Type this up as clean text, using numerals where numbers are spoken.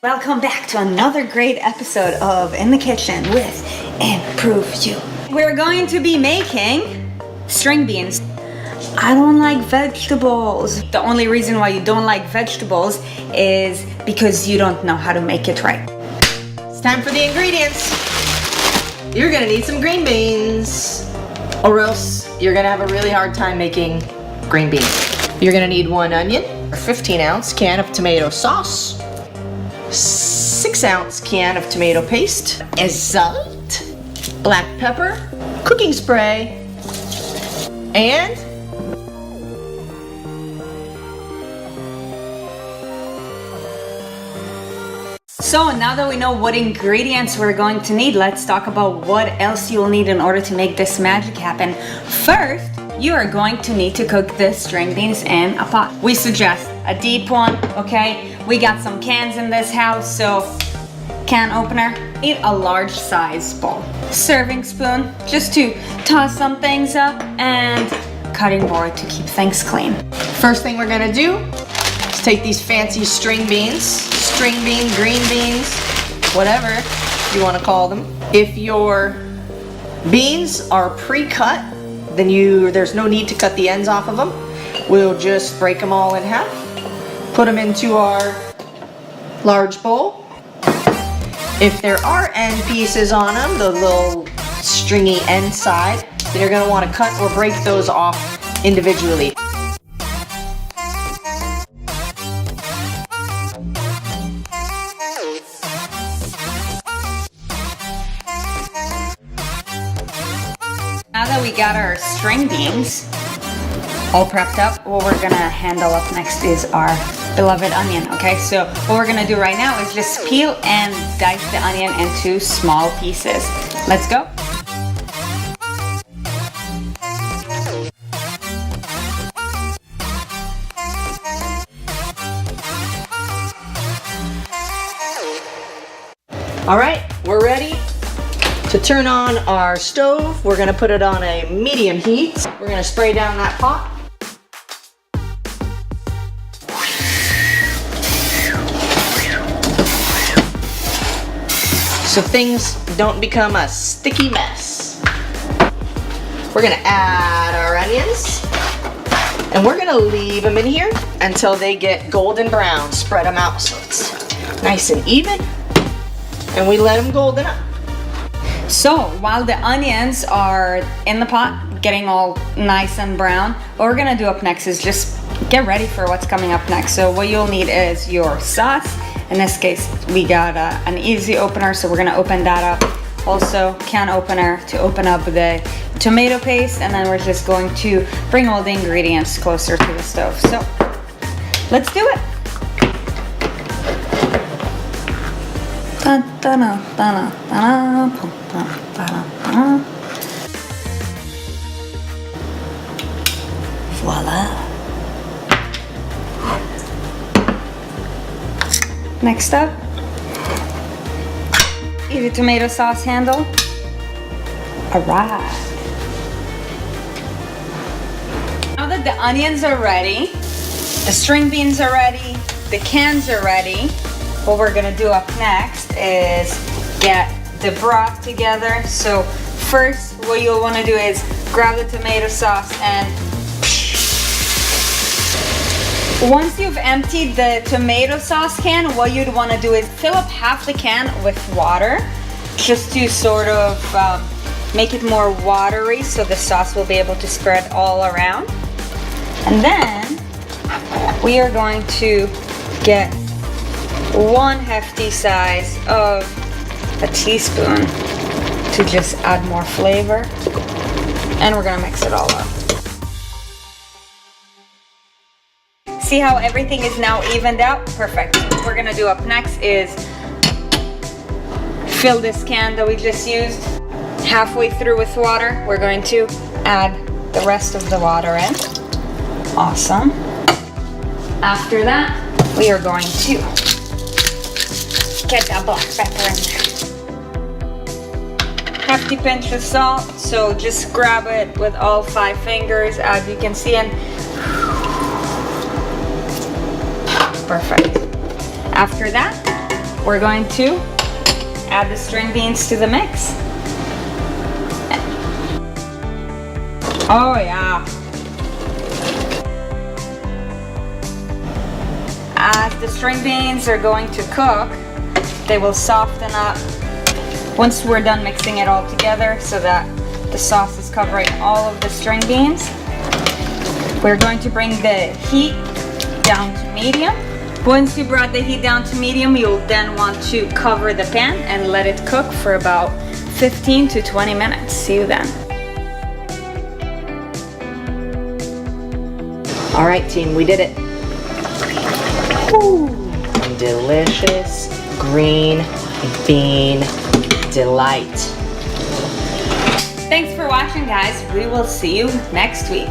Welcome back to another great episode of In the Kitchen with Improve You. We're going to be making string beans. I don't like vegetables. The only reason why you don't like vegetables is because you don't know how to make it right. It's time for the ingredients. You're gonna need some green beans, or else you're gonna have a really hard time making green beans. You're gonna need 1 onion, a 15-ounce can of tomato sauce, 6-ounce can of tomato paste, salt, black pepper, cooking spray, and So now that we know what ingredients we're going to need, let's talk about what else you'll need in order to make this magic happen. First, you are going to need to cook the string beans in a pot. We suggest a deep one, okay? We got some cans in this house, so can opener. Need a large size bowl. Serving spoon, just to toss some things up, and cutting board to keep things clean. first thing we're gonna do is take these fancy string beans, green beans, whatever you wanna call them. If your beans are pre-cut, then there's no need to cut the ends off of them. We'll just break them all in half, put them into our large bowl. If there are end pieces on them, the little stringy end side, then you're gonna wanna cut or break those off individually. Now that we got our string beans all prepped up, what we're gonna handle up next is our beloved onion, okay? So what we're gonna do right now is just peel and dice the onion into small pieces. Let's go. All right, we're ready to turn on our stove. We're gonna put it on a medium heat. We're gonna spray down that pot. So things don't become a sticky mess. We're gonna add our onions, and we're gonna leave them in here until they get golden brown. Spread them out so it's nice and even, and we let them golden up. So while the onions are in the pot, getting all nice and brown, what we're gonna do up next is just get ready for what's coming up next. So what you'll need is your sauce. In this case, we got an easy opener, so we're gonna open that up. Also, can opener to open up the tomato paste, and then we're just going to bring all the ingredients closer to the stove. So let's do it. Voila. Next up, easy tomato sauce handle. All right. Now that the onions are ready, the string beans are ready, the cans are ready, what we're gonna do up next is get the broth together. So first, what you'll wanna do is grab the tomato sauce, and once you've emptied the tomato sauce can, what you'd want to do is fill up half the can with water, just to sort of make it more watery so the sauce will be able to spread all around. And then we are going to get 1 hefty size of a teaspoon to just add more flavor, and we're gonna mix it all up. See how everything is now evened out? Perfect. What we're gonna do up next is fill this can that we just used halfway through with water. We're going to add the rest of the water in. Awesome. After that, we are going to get that black pepper in there. Hefty pinch of salt, so just grab it with all 5 fingers, as you can see, and perfect. After that, we're going to add the string beans to the mix. Oh yeah. As the string beans are going to cook, they will soften up once we're done mixing it all together so that the sauce is covering all of the string beans. We're going to bring the heat down to medium. Once you brought the heat down to medium, you'll then want to cover the pan and let it cook for about 15 to 20 minutes. See you then. All right, team, we did it. Ooh, delicious green bean delight. Thanks for watching, guys. We will see you next week.